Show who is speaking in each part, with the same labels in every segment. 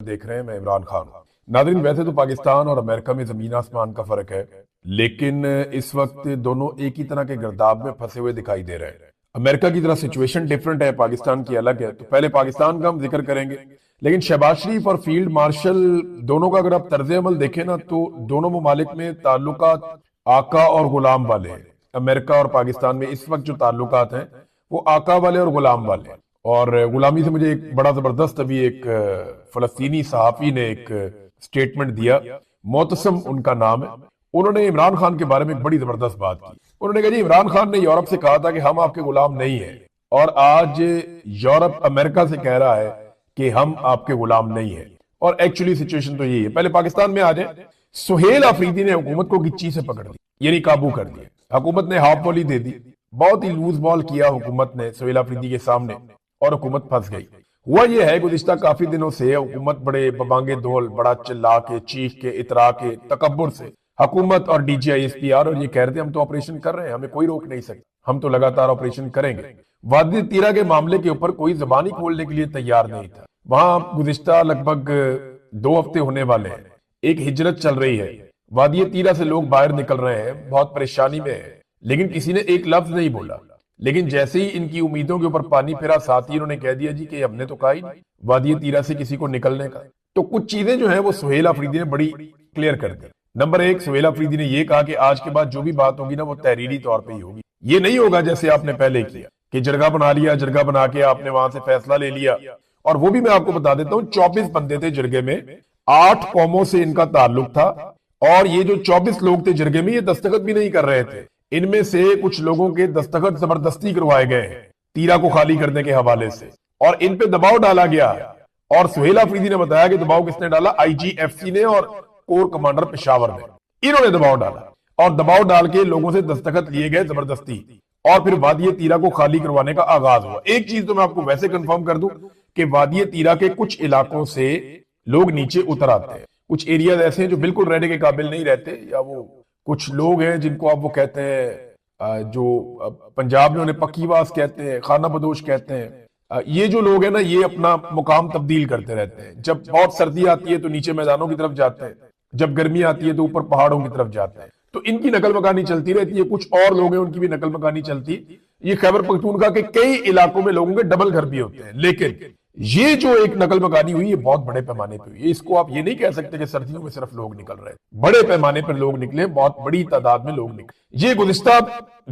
Speaker 1: देख रहे हैं, मैं इमरान खान हूं। नाज़रीन, वैसे तो पाकिस्तान और अमेरिका में जमीन आसमान का फर्क है, लेकिन इस वक्त दोनों एक ही तरह के गर्दाब में फंसे हुए दिखाई दे रहे हैं। अमेरिका की तरह सिचुएशन डिफरेंट है, पाकिस्तान की अलग है। तो पहले पाकिस्तान का हम जिक्र करेंगे, लेकिन शहबाज शरीफ और फील्ड मार्शल दोनों का अगर आप तर्ज अमल देखें ना, तो दोनों ममालिक में ताल्लुकात आका और गुलाम वाले हैं। अमेरिका और पाकिस्तान में इस वक्त जो ताल्लुकात हैं वो आका वाले और गुलाम वाले हैं। और गुलामी से मुझे एक बड़ा जबरदस्त अभी एक फलस्तीनी सहाफी ने एक स्टेटमेंट दिया, मोतसम उनका नाम है। उन्होंने इमरान खान के बारे में एक बड़ी जबरदस्त बात की। उन्होंने कहा जी, इमरान खान ने यूरोप से कहा था कि हम आपके गुलाम नहीं हैं, और आज यूरोप अमेरिका से कह रहा है कि हम आपके गुलाम नहीं हैं। और एक्चुअली सिचुएशन तो यही है। पहले पाकिस्तान में आ जाए, सुहेल अफरीदी ने हुकूमत को गिच्ची से पकड़ लिया, यानी काबू कर दिया। हुकूमत ने हाफ वॉली दे दी, बहुत ही लूज बॉल किया हुकूमत ने सुहेल अफरीदी के सामने, और हुकूमत फंस गई। हुआ यह है, गुज़िश्ता काफी दिनों से हुकूमत बड़े बबांगे दोल, बड़ा चिल्ला के, चीख के, इतरा के, तकब्बुर से हुकूमत और DGISPR और ये कह रहे थे हम तो ऑपरेशन कर रहे हैं, हमें कोई रोक नहीं सकता, हम तो लगातार ऑपरेशन करेंगे। वादी तीरा के मामले के ऊपर कोई जबान ही खोलने के लिए तैयार नहीं था। वहां गुज़िश्ता लगभग 2 हफ्ते होने वाले हैं, एक हिजरत चल रही है, वादी तीरा से लोग बाहर निकल रहे हैं, बहुत परेशानी में है, लेकिन किसी ने एक लफ्ज नहीं बोला। लेकिन जैसे ही इनकी उम्मीदों के ऊपर पानी फिरा, साथ ही इन्होंने कह दिया जी कि हमने तो कहा ही नहीं वादी तीरा से किसी को निकलने का। तो कुछ चीजें जो है वो सुहेल अफरीदी ने बड़ी क्लियर कर दी। नंबर 1, सुहेल अफरीदी ने यह कहा कि आज के बाद जो भी बात होगी ना, वो तहरीरी तौर पर ही होगी। ये नहीं होगा जैसे आपने पहले किया कि जरगा बना लिया, जरगा बना के आपने वहां से फैसला ले लिया। और वो भी मैं आपको बता देता हूं, 24 बंदे थे जरगे में, 8 कौमों से इनका ताल्लुक था। और ये जो 24 लोग थे जरगे में, ये दस्तखत भी नहीं कर रहे थे। इनमें से कुछ लोगों के दस्तखत जबरदस्ती करवाए गए हैं तीरा को खाली करने के हवाले से, और इन पे दबाव डाला गया। और सुहेल अफरीदी ने बताया कि दबाव किसने डाला? IGFC ने और कोर कमांडर पेशावर ने, इन्होंने दबाव डाला। और दबाव डाल के लोगों से दस्तखत लिए गए जबरदस्ती, और फिर वादी तीरा को खाली करवाने का आगाज हुआ। एक चीज तो मैं आपको वैसे कंफर्म कर दूं कि वादी तीरा के कुछ इलाकों से लोग नीचे उतर आते हैं। कुछ एरिया ऐसे हैं जो बिल्कुल रहने के काबिल नहीं रहते, या वो कुछ लोग हैं जिनको आप वो कहते हैं, जो पंजाब में उन्हें पक्कीवास कहते हैं, खाना बदोश कहते हैं। ये जो लोग हैं ना, ये अपना मुकाम तब्दील करते रहते हैं। जब बहुत सर्दी आती है तो नीचे मैदानों की तरफ जाते हैं, जब गर्मी आती है तो ऊपर पहाड़ों की तरफ जाते हैं। तो इनकी नकल मकानी चलती रहती है। कुछ और लोग हैं उनकी भी नकल मकानी चलती है। ये खैबर पख्तूनख्वा के कई इलाकों में लोगों के डबल घर भी होते हैं। लेकिन ये जो एक नकल मकानी हुई, ये बहुत बड़े पैमाने पर हुई है। इसको आप ये नहीं कह सकते कि सर्दियों में सिर्फ लोग निकल रहे हैं, बड़े पैमाने पर लोग निकले, बहुत बड़ी तादाद में लोग निकले। ये गुज़िश्ता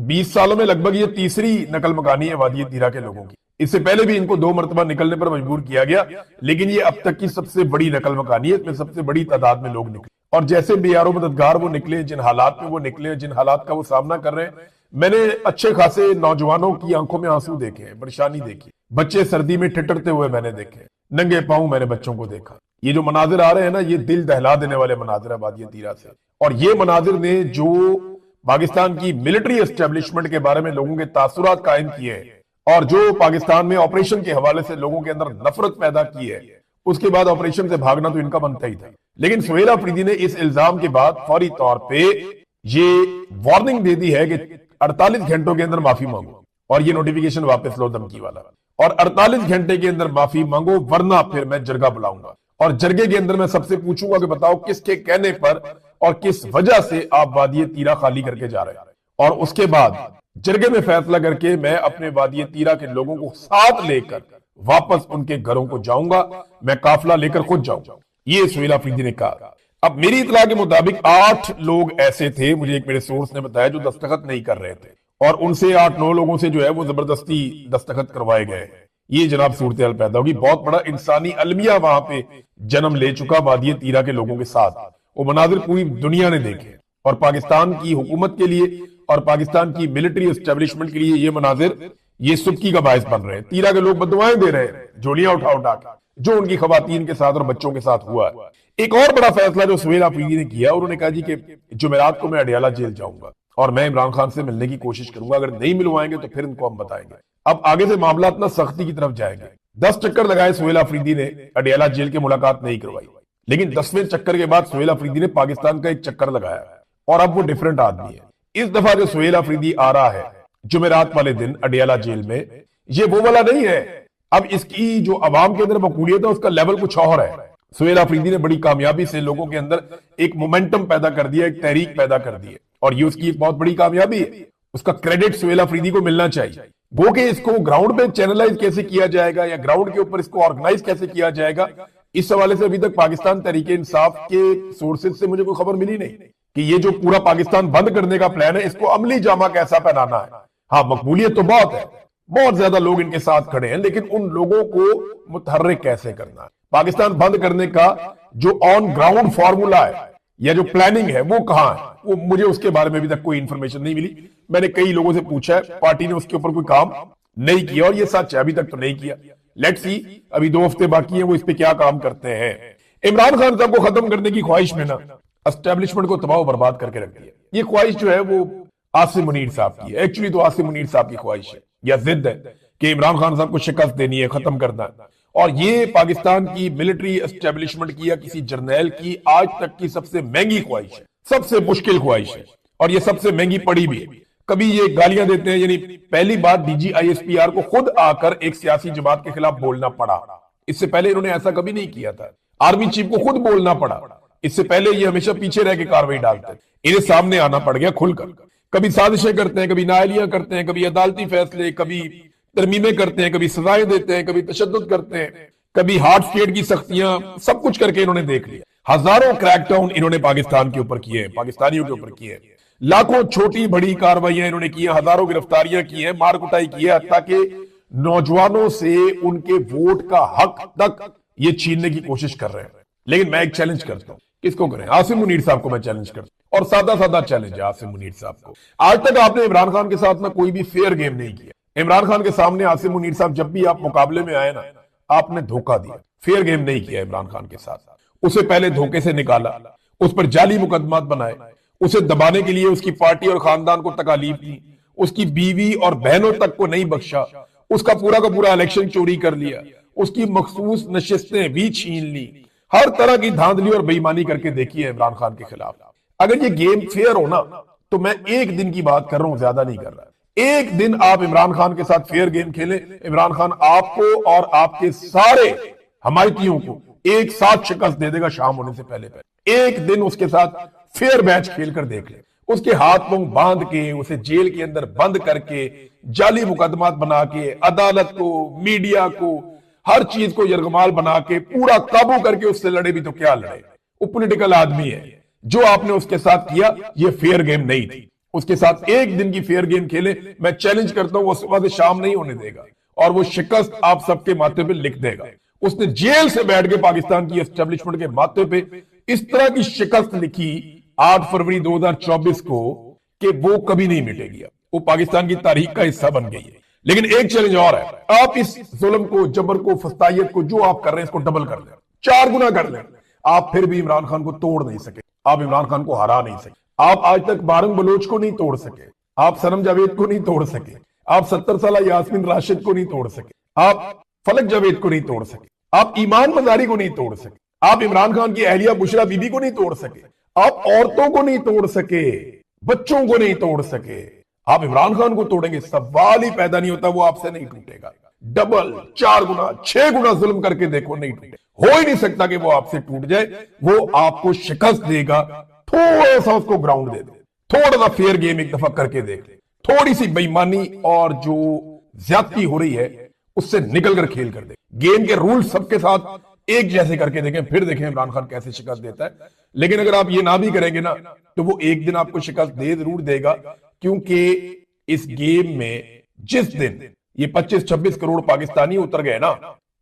Speaker 1: 20 सालों में लगभग ये तीसरी नकल मकानी है वादी तीरा के लोगों की। इससे पहले भी इनको 2 मरतबा निकलने पर मजबूर किया गया, लेकिन ये अब तक की सबसे बड़ी नकल मकानी है। इसमें सबसे बड़ी तादाद में लोग निकले, और जैसे बेयारो मददगार वो निकले, जिन हालात में वो निकले, जिन हालात का वो सामना कर रहे हैं, मैंने अच्छे खासे नौजवानों की आंखों में आंसू देखे हैं, परेशानी देखी, बच्चे सर्दी में ठिठुरते हुए मैंने देखे, नंगे पांव मैंने बच्चों को देखा। ये जो मनाजिर आ रहे हैं ना, ये दिल दहला देने वाले मनाजिर है वादी तीरा से। और ये मनाजिर ने जो पाकिस्तान की मिलिट्री एस्टेब्लिशमेंट के बारे में लोगों के तासुरात कायम किए हैं, और जो पाकिस्तान में ऑपरेशन के हवाले से लोगों के अंदर नफरत पैदा की है, उसके बाद ऑपरेशन से भागना तो इनका बनता ही था। लेकिन सुहेल अफरीदी ने इस इल्जाम के बाद फौरी तौर पे ये वार्निंग दे दी है कि 48 घंटों के अंदर माफी मांगो, और ये नोटिफिकेशन वापस लो धमकी वाला, और 48 घंटे के अंदर माफी मांगो, वरना फिर मैं जरगा बुलाऊंगा। और जरगे के अंदर मैं सबसे पूछूंगा कि बताओ किसके कहने पर और किस वजह से आप वादी तीरा खाली करके जा रहे हैं। और उसके बाद जरगे में फैसला करके मैं अपने वादी तीरा के लोगों को साथ लेकर वापस उनके घरों को जाऊंगा, मैं काफिला लेकर खुद जाऊंगा, ये सुहेल अफरीदी ने कहा। अब मेरी इतला के मुताबिक 8 लोग ऐसे थे, मुझे एक मेरे सोर्स ने बताया, जो दस्तखत नहीं कर रहे थे, और उनसे 8-9 लोगों से जो है वो जबरदस्ती दस्तखत करवाए गए। ये जनाब सूरत हाल पैदा होगी। बहुत बड़ा इंसानी अलमिया वहां पे जन्म ले चुका वादी तीरा के लोगों के साथ। वो मनाजिर पूरी दुनिया ने देखे, और पाकिस्तान की हुकूमत के लिए और पाकिस्तान की मिलिट्री एस्टेब्लिशमेंट के लिए ये मनाजिर, ये सुबकी का बायस बन रहे हैं। तीरा के लोग बददुआएं दे रहे हैं झोलियां उठा उठा के, जो उनकी खवातीन के साथ और बच्चों के साथ हुआ है। एक और बड़ा फैसला जो सुहेल अफरीदी ने किया, उन्होंने कहा जी कि जुमेरात को मैं अडियाला जेल जाऊंगा और मैं इमरान खान से मिलने की कोशिश करूंगा, अगर नहीं मिलवाएंगे तो फिर इनको हम बताएंगे। अब आगे से मामला इतना सख्ती की तरफ जाएंगे। 10 चक्कर लगाए सुहेल अफरीदी ने, अडियाला जेल की मुलाकात नहीं करवाई, लेकिन 10वें चक्कर के बाद सुहेल अफरीदी ने पाकिस्तान का एक चक्कर लगाया, और अब वो डिफरेंट आदमी है। इस दफा जो सुहेल अफरीदी आ रहा है जुमेरात वाले दिन अडियाला जेल में, ये वो वाला नहीं है। अब इसकी जो अवाम के अंदर मकबूलियत है उसका लेवल कुछ और है। सुहेल अफरीदी ने बड़ी कामयाबी से लोगों के अंदर एक मोमेंटम पैदा कर दिया, एक तहरीक पैदा कर दी है, और ये उसकी एक बहुत बड़ी कामयाबी है। उसका क्रेडिट सुहेल अफरीदी को मिलना चाहिए। वो कि इसको ग्राउंड पे चैनलाइज कैसे किया जाएगा या ग्राउंड के ऊपर इसको ऑर्गेनाइज कैसे किया जाएगा, इस हवाले से अभी तक पाकिस्तान तहरीके इंसाफ के सोर्सेज से मुझे कोई खबर मिली नहीं कि ये जो पूरा पाकिस्तान बंद करने का प्लान है, इसको अमली जामा कैसा पहनाना है। हाँ, मकबूलियत तो बहुत है, बहुत ज्यादा लोग इनके साथ खड़े हैं, लेकिन उन लोगों को मुतहर्रिक कैसे करना है। पाकिस्तान बंद करने का जो ऑन ग्राउंड फॉर्मूला है या जो प्लानिंग है वो कहां है, वो मुझे उसके बारे में अभी तक कोई इंफॉर्मेशन नहीं मिली। मैंने कई लोगों से पूछा है, पार्टी ने उसके ऊपर कोई काम नहीं किया, और ये सच है, अभी तक तो नहीं किया। लेट्स सी, अभी 2 हफ्ते बाकी हैं, वो इस पे क्या काम करते हैं। इमरान खान साहब को खत्म करने की ख्वाहिश में ना एस्टेब्लिशमेंट को तबाह बर्बाद करके रख दिया। ये ख्वाहिश जो है वो आसिम मुनीर साहब की है। एक्चुअली तो आसिम मुनीर साहब की ख्वाहिश है या जिद है कि इमरान खान साहब को शिकस्त देनी है, खत्म करना है। और ये पाकिस्तान की मिलिट्री एस्टेब्लिशमेंट की या किसी जर्नैल की आज तक की सबसे महंगी ख्वाहिश है, सबसे मुश्किल ख्वाहिश है, और ये सबसे महंगी पड़ी भी है। कभी ये गालियां देते हैं, यानी पहली बार DGISPR को खुद आकर एक सियासी जमात के खिलाफ बोलना पड़ा। इससे पहले इन्होंने ऐसा कभी नहीं किया था। आर्मी चीफ को खुद बोलना पड़ा, इससे पहले ये हमेशा पीछे रह के कार्रवाई डालते हैं, इन्हें सामने आना पड़ गया खुलकर। कभी साजिशें करते हैं, कभी नाअहलियां करते हैं, कभी अदालती फैसले, कभी तरमीमें करते हैं, कभी सजाएं देते हैं, कभी तशद्दुद करते हैं, कभी हार्ड स्टेट की सख्तियां, सब कुछ करके इन्होंने देख लिया। हजारों क्रैकडाउन इन्होंने पाकिस्तान के ऊपर किए हैं, पाकिस्तानियों के ऊपर किए हैं। लाखों छोटी बड़ी कार्रवाइयां इन्होंने की हैं, हजारों गिरफ्तारियां की हैं, मार कुटाई की है, ताकि नौजवानों से उनके वोट का हक तक ये छीनने की कोशिश कर रहे हैं। लेकिन मैं एक चैलेंज करता हूं, किसको करें? आसिम मुनीर साहब को मैं चैलेंज करता हूं, और सादा सादा चैलेंज है आसिम मुनीर साहब को। आज तक आपने इमरान खान के साथ ना कोई भी फेयर गेम नहीं किया। इमरान खान के सामने आसिम मुनीर साहब जब भी आप मुकाबले में आए ना, आपने धोखा दिया, फेयर गेम नहीं किया इमरान खान के साथ। उसे पहले धोखे से निकाला, उस पर जाली मुकदमात बनाए, उसे दबाने के लिए उसकी पार्टी और खानदान को तकालीफ दी, उसकी बीवी और बहनों तक को नहीं बख्शा, उसका पूरा का पूरा इलेक्शन चोरी कर लिया, उसकी मखसूस नशिस्तें भी छीन ली, हर तरह की धांधली और बेईमानी करके देखी है इमरान खान के खिलाफ। अगर ये गेम फेयर हो ना, तो मैं एक दिन की बात कर रहा हूं, ज्यादा नहीं कर रहा। एक दिन आप इमरान खान के साथ फेयर गेम खेलें, इमरान खान आपको और आपके सारे हमायतियों को एक साथ शिकस्त दे देगा शाम होने से पहले पहले। एक दिन उसके साथ फेयर मैच खेलकर देख ले, उसके हाथ मुंह बांध के, उसे जेल के अंदर बंद करके, जाली मुकदमात बना के, अदालत को, मीडिया को, हर चीज को यरगमाल बना के पूरा काबू करके उससे लड़े भी तो क्या लड़े। वो पॉलिटिकल आदमी है। जो आपने उसके साथ किया ये फेयर गेम नहीं थी। उसके साथ एक दिन की फेयर गेम खेले, मैं चैलेंज करता हूं, वो सुबह से शाम नहीं होने देगा और वो शिकस्त आप सबके माथे पे लिख देगा। उसने जेल से बैठ के पाकिस्तान की एस्टेब्लिशमेंट के माथे पे इस तरह की शिकस्त लिखी 8 फरवरी 2024 को कि वो कभी नहीं मिटेगी। वो पाकिस्तान की तारीख का हिस्सा बन गई है। लेकिन एक चैलेंज और है, आप इस जुल्म को, जबर को, फस्तायत को जो आप कर रहे हैं इसको डबल कर लें, 4 गुना कर लें। आप फिर भी इमरान खान को तोड़ नहीं सके, आप इमरान खान को हरा नहीं सके। आप आज तक बारंग बलोच को नहीं तोड़ सके, आप सनम जावेद को नहीं तोड़ सके, आप 70 साल यास्मीन राशिद को नहीं तोड़ सके, आप फलक जावेद को नहीं तोड़ सके, आप ईमान मजारी को नहीं तोड़ सके, आप इमरान खान की अहलिया बुशरा बीबी को नहीं तोड़ सके, आप औरतों को नहीं तोड़ सके, बच्चों को नहीं तोड़ सके। आप इमरान खान को तोड़ेंगे, सवाल ही पैदा नहीं होता, वो आपसे नहीं टूटेगा। डबल, 4 गुना, 6 गुना जुल्म करके देखो, नहीं टूटे। हो ही नहीं सकता कि वो आपसे टूट जाए। वो आपको शिकस्त देगा, थोड़ा सा उसको ग्राउंड दे दे, थोड़ा सा फेयर गेम एक दफा करके देख ले, थोड़ी सी बेईमानी और जो ज्यादती हो रही है उससे निकल कर खेल कर दे। गेम के रूल सबके साथ एक जैसे करके देखें, फिर देखें इमरान खान कैसे शिकस्त देता है। लेकिन अगर आप ये ना भी करेंगे ना, तो वो एक दिन आपको शिकस्त दे जरूर देगा, क्योंकि इस गेम में जिस दिन ये 25-26 करोड़ पाकिस्तानी उतर गए ना,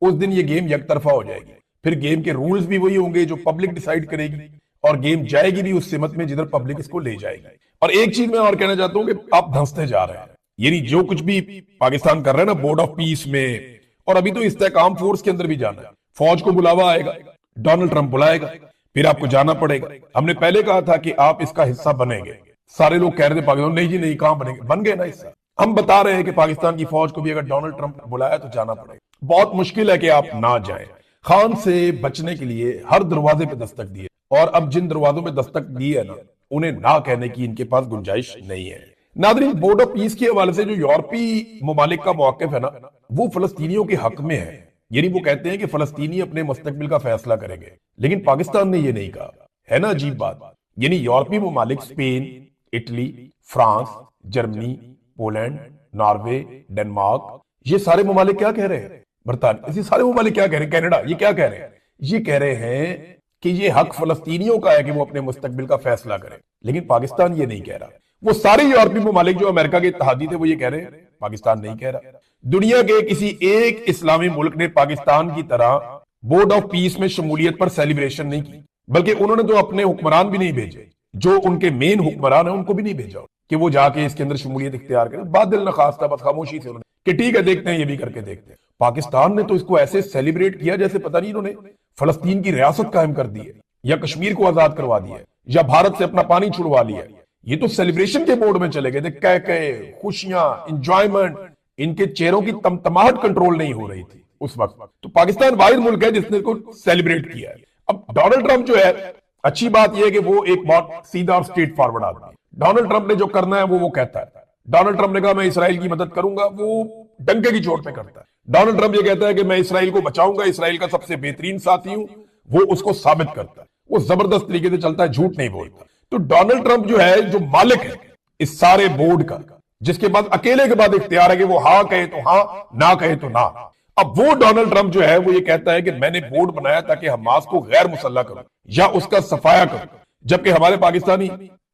Speaker 1: उस दिन ये गेम यकतरफा हो जाएगी। फिर गेम के रूल्स भी वही होंगे जो पब्लिक डिसाइड करेगी, और गेम जाएगी भी उस सिमत में जिधर पब्लिक इसको ले जाएगी। और एक चीज मैं और कहना चाहता हूं कि आप धंसते जा रहे हैं, यानी जो कुछ भी पाकिस्तान कर रहा है ना बोर्ड ऑफ पीस में, और अभी तो इस्तेहकाम फोर्स के अंदर भी जाना है। फौज को बुलावा आएगा, डोनाल्ड ट्रंप बुलाएगा, फिर आपको जाना पड़ेगा। हमने पहले कहा था कि आप इसका हिस्सा बनेंगे, सारे लोग कह रहे थे पाकिस्तान, नहीं जी नहीं, कहां बनेंगे, बन गए ना हिस्सा। हम बता रहे हैं कि पाकिस्तान की फौज को भी अगर डोनाल्ड ट्रंप बुलाया तो जाना पड़ेगा। बहुत मुश्किल है कि आप ना जाएं। खान से बचने के लिए हर दरवाजे पे दस्तक दिए, और अब जिन दरवाजों पे दस्तक दी है ना, उन्हें ना कहने की इनके पास गुंजाइश नहीं है। नादरीन, बोर्ड ऑफ पीस के हवाले से जो यूरोपीय ममालिक का मौक़िफ़ है ना, वो फलस्तीनियों के हक में है। यानी वो कहते हैं कि फलस्तीनी अपने मुस्तकबिल का फैसला करेंगे, लेकिन पाकिस्तान ने ये नहीं कहा। है ना अजीब बात। यानी यूरोपीय ममालिक Spain, Italy, France, Germany, Poland, Norway, Denmark, ये सारे ममालिक क्या कह रहे हैं? बरतानिया, ये सारे ममालिक क्या कह रहे हैं? कनाडा, ये क्या कह रहे हैं? ये कह रहे हैं कि ये हक फलस्तीनियों का है कि वो अपने मुस्तकबिल का फैसला करें, लेकिन पाकिस्तान ये नहीं कह रहा। वो सारे यूरोपीय ममालिक जो अमेरिका के इत्तेहादी थे वो ये कह रहे हैं, पाकिस्तान नहीं कह रहा। दुनिया के किसी एक इस्लामी मुल्क ने पाकिस्तान की तरह बोर्ड ऑफ पीस में शमूलियत पर सेलिब्रेशन नहीं की, बल्कि उन्होंने तो अपने हुक्मरान भी नहीं भेजे, जो उनके मेन हुक्मरान है उनको भी नहीं भेजा कि वो जाके इसके अंदर शमूलियत इख्तियार करें। बात दिल नखास था, बस खामोशी से उन्होंने कि ठीक है देखते हैं, ये भी करके देखते हैं। पाकिस्तान ने तो इसको ऐसे सेलिब्रेट किया जैसे पता नहीं इन्होंने फलस्तीन की रियासत कायम कर दी है, या कश्मीर को आजाद करवा दिया है, या भारत से अपना पानी छुड़वा लिया है। ये तो सेलिब्रेशन के मोड में चले गए थे, कह कहे खुशियां, इंजॉयमेंट, इनके चेहरों की तमतमाहट कंट्रोल नहीं हो रही थी उस वक्त। तो पाकिस्तान वाहिद मुल्क है जिसने इसको सेलिब्रेट किया है। अब डोनाल्ड ट्रंप जो है, अच्छी बात यह है कि वो एक बहुत सीधा और स्ट्रेट फॉरवर्ड आदमी है। डोनाल्ड ट्रंप ने जो करना है वो कहता है। डोनाल्ड ट्रंप ने कहा मैं इसराइल की मदद करूंगा, वो डंके की चोट पे करता है। डोनाल्ड ट्रंप ये कहता है कि मैं इसराइल को बचाऊंगा, इसराइल का सबसे बेहतरीन साथी हूं, वो उसको साबित करता है। वो जबरदस्त तरीके से चलता है, झूठ नहीं बोलता। तो डोनाल्ड ट्रंप जो है, जो मालिक है इस सारे बोर्ड का, जिसके बाद अकेले के बाद इख्तियार है कि वो हाँ कहे तो हाँ, ना कहे तो ना। अब वो डोनाल्ड ट्रंप जो है वो ये कहता है कि मैंने बोर्ड बनाया ताकि हमास को गैर मुसल्लह करूं या उसका सफाया करूं, जबकि हमारे पाकिस्तानी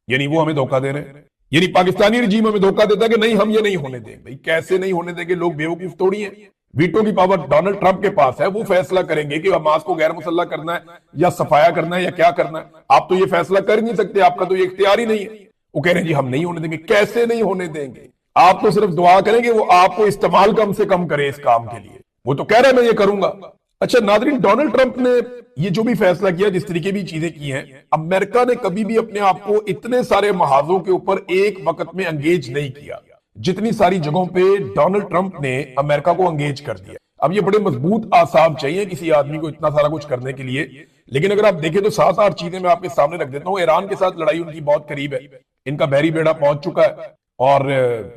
Speaker 1: यानी वो हमें धोखा दे रहे हैं। यानी पाकिस्तानी रजीम हमें धोखा देता है कि नहीं हम ये नहीं होने देंगे। भाई कैसे नहीं होने देंगे? लोग बेवकूफ थोड़ी है। वीटो की पावर डोनाल्ड ट्रंप के पास है, वो फैसला करेंगे कि हमास को गैर मुसल्लह करना है या सफाया करना है या क्या करना है। आप तो ये फैसला कर ही नहीं सकते, आपका तो ये इख्तियार ही नहीं है। वो कह रहे हैं जी हम नहीं होने देंगे। कैसे नहीं होने देंगे? आप तो सिर्फ दुआ करेंगे वो आपको इस्तेमाल कम से कम करे इस काम के लिए। वो तो कह रहे हैं मैं ये करूंगा। अच्छा नाज़रीन, डोनाल्ड ट्रंप ने ये जो भी फैसला किया, जिस तरीके भी चीजें की हैं, अमेरिका ने कभी भी अपने आप को इतने सारे महाजों के ऊपर एक वक्त में एंगेज नहीं किया जितनी सारी जगहों पे डोनाल्ड ट्रंप ने अमेरिका को एंगेज कर दिया। अब ये बड़े मजबूत आसाब चाहिए किसी आदमी को इतना सारा कुछ करने के लिए। लेकिन अगर आप देखें तो 7-8 चीजें मैं आपके सामने रख देता हूं। ईरान के साथ लड़ाई उनकी बहुत करीब है, इनका बहरी बेड़ा पहुंच चुका है और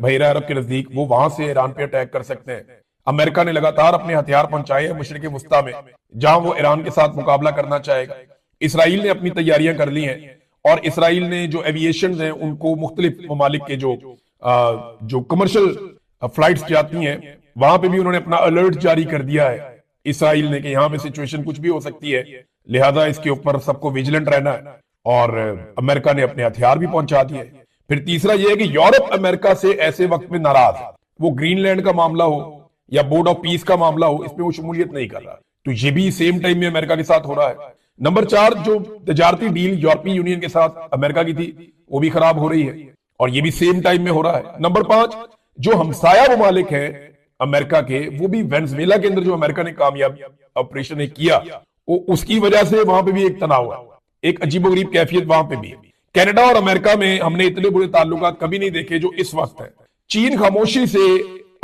Speaker 1: बहरा अरब के नजदीक वो वहां से ईरान पे अटैक कर सकते हैं। अमेरिका ने लगातार अपने हथियार पहुंचाए हैं मशरिक वस्ता में, जहां वो ईरान के साथ मुकाबला करना चाहेगा। इसराइल ने अपनी तैयारियां कर ली हैं और इसराइल ने जो एविएशन हैं उनको मुख्तलिफ ममालिक के जो कमर्शियल फ्लाइट्स जाती हैं वहां पे भी उन्होंने अपना अलर्ट जारी कर दिया है इसराइल ने कि यहां पे सिचुएशन कुछ भी हो सकती है, लिहाजा इसके ऊपर सबको विजिलेंट रहना है। और अमेरिका ने अपने हथियार भी पहुंचा दिए। फिर तीसरा यह है कि यूरोप अमेरिका से ऐसे वक्त में नाराज है, वो ग्रीनलैंड का मामला हो या बोर्ड ऑफ पीस का मामला हो, इसमें वो शमूलियत नहीं कर रहा। तो ये भी सेम टाइम में अमेरिका के साथ हो रहा है। नंबर 4, जो तजारती डील यूरोपीय यूनियन के साथ अमेरिका की थी वो भी खराब हो रही है और ये भी सेम टाइम में हो रहा है। नंबर 5, जो हमसाया ममालिक है अमेरिका के, वो भी वेनेजुएला के अंदर जो अमेरिका ने कामयाब ऑपरेशन किया, वो उसकी वजह से वहां पे भी एक तनाव है, एक अजीबोगरीब कैफियत वहां पे भी है। कनाडा और अमेरिका में हमने इतने बुरे ताल्लुकात कभी नहीं देखे जो इस वक्त है। चीन खामोशी से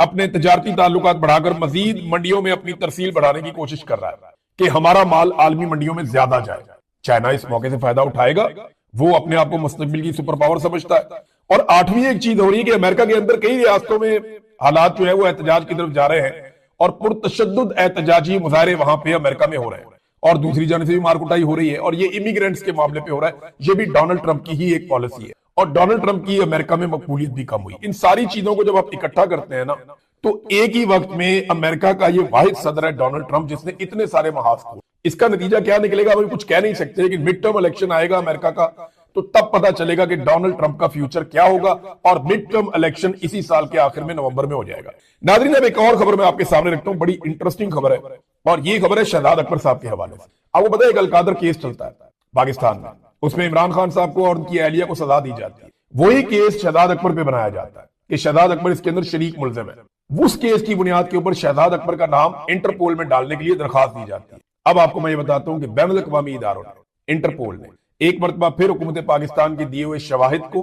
Speaker 1: अपने तजारती ताल्लुकात बढ़ाकर मजीद मंडियों में अपनी तरसील बढ़ाने की कोशिश कर रहा है कि हमारा माल आलमी मंडियों में ज्यादा जाए। चाइना इस मौके से फायदा उठाएगा, वो अपने आप को मुस्तकबिल की सुपर पावर समझता है। और 8वीं एक चीज हो रही है कि अमेरिका के अंदर कई रियासतों में हालात जो है वो एहतजाज की तरफ जा रहे हैं और पुरतशद्दुद एहतजाजी मुजाहरे वहां पे अमेरिका में हो रहे हैं और दूसरी जाने से भी मारकुटाई हो रही है और ये इमिग्रेंट्स के मामले पे हो रहा है। ये भी डोनाल्ड ट्रंप की ही एक पॉलिसी है और डोनाल्ड ट्रंप की अमेरिका में मकबूलियत भी कम हुई। इन सारी चीजों को जब आप इकट्ठा करते हैं ना, तो एक ही वक्त में अमेरिका का ये वाहिद सदर है डोनाल्ड ट्रंप जिसने इतने सारे महाज को। इसका नतीजा क्या निकलेगा अभी कुछ कह नहीं सकते, लेकिन मिड टर्म इलेक्शन आएगा अमेरिका का तो तब पता चलेगा कि डोनाल्ड ट्रंप का फ्यूचर क्या होगा और मिड टर्म इलेक्शन इसी साल के आखिर में नवंबर में हो जाएगा। नाज़रीन, अब एक और खबर मैं आपके सामने रखता हूं, बड़ी इंटरेस्टिंग खबर है और ये खबर है शहजाद अकबर साहब के हवाले से। आपको पता है एक अलकादर केस चलता है पाकिस्तान में, उसमें इमरान खान साहब को और उनकी अहलिया को सजा दी जाती है। वही केस शहजाद अकबर पे बनाया जाता है कि शहजाद अकबर इसके अंदर शरीक मुलजिम है। उस केस की बुनियाद के ऊपर शहजाद अकबर का नाम इंटरपोल में डालने के लिए दरखास्त दी जाती है। अब आपको मैं ये बताता हूं कि बैनुल अक़वामी इदारों ने, इंटरपोल ने एक मरतबा फिर हुकूमत पाकिस्तान के दिए हुए शवाहिद को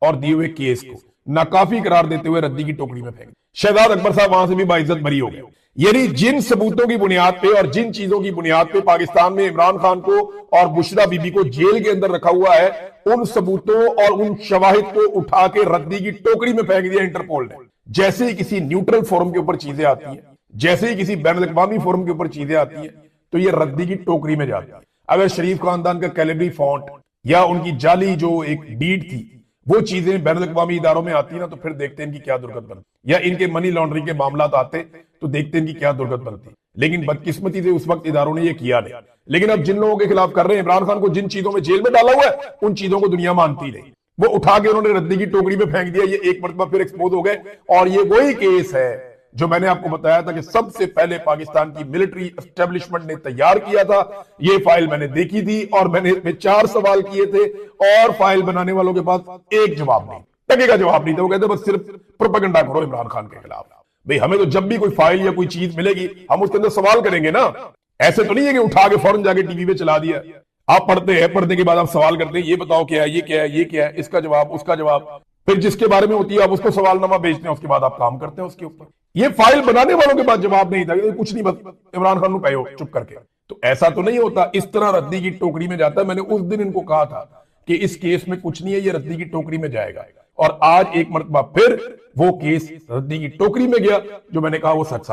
Speaker 1: और दिए हुए केस को नाकाफी करार देते हुए रद्दी की टोकरी में फेंक। शहजाद अकबर साहब वहां से भी बाइज्जत बरी हो गए। यानी जिन सबूतों की बुनियाद पे और जिन चीजों की बुनियाद पे पाकिस्तान में इमरान खान को और बुशरा बीबी को जेल के अंदर रखा हुआ है, उन सबूतों और उन शवाहिद को उठा के रद्दी की टोकरी में फेंक दिया इंटरपोल ने। जैसे ही किसी न्यूट्रल फोरम के ऊपर चीजें आती हैं, जैसे ही किसी बैन अवी फोरम के ऊपर चीजें आती हैं तो ये रद्दी की टोकरी में जाती है। अगर शरीफ खानदान का कैलेबरी फॉन्ट या उनकी जाली जो एक डीड थी वो चीजें बैन अवी इदारों में आती ना, तो फिर देखते हैं इनकी क्या दुर्गत बनती, या इनके मनी लॉन्ड्रिंग के मामला आते तो देखते हैं इनकी क्या दुर्गत बनती। लेकिन बदकिस्मती से उस वक्त इदारों ने ये किया नहीं। लेकिन अब जिन लोगों के खिलाफ कर रहे हैं, इमरान खान को जिन चीजों में जेल में डाला हुआ है उन चीजों को दुनिया मानती नहीं, वो उठा के उन्होंने रद्दी की टोकरी में फेंक दिया। ये एक मरतबा फिर एक्सपोज हो गए। और ये वही केस है जो मैंने आपको बताया था कि सबसे पहले पाकिस्तान की मिलिट्री एस्टेब्लिशमेंट ने तैयार किया था। ये फाइल मैंने देखी थी और मैंने इसमें 4 सवाल किए थे और फाइल बनाने वालों के पास एक जवाब नहीं, टके का जवाब नहीं था। वो कहते बस सिर्फ प्रोपेगेंडा करो इमरान खान के खिलाफ। भाई हमें तो जब भी कोई फाइल या कोई चीज मिलेगी हम उसके अंदर सवाल करेंगे ना। ऐसे तो नहीं है कि उठा के फौरन जाके टीवी पे चला दिया। आप पढ़ते हैं, पढ़ने के बाद आप सवाल करते हैं, ये बताओ क्या है, ये क्या है, ये क्या है, इसका जवाब, उसका जवाब, फिर जिसके बारे में होती है आप उसको सवालनामा भेजते हैं, उसके बाद आप काम करते हैं उसके ऊपर। ये फाइल बनाने वालों के पास जवाब नहीं था, कुछ नहीं, बस इमरान खान को कहो चुप करके। तो ऐसा तो नहीं होता, इस तरह रद्दी की टोकरी में जाता है। मैंने उस दिन इनको कहा था कि इस केस में कुछ नहीं है, ये रद्दी की टोकरी में जाएगा। और आज एक मरतबा फिर वो केस रद्दी की टोकरी में गया। जो मैंने कहा वो सच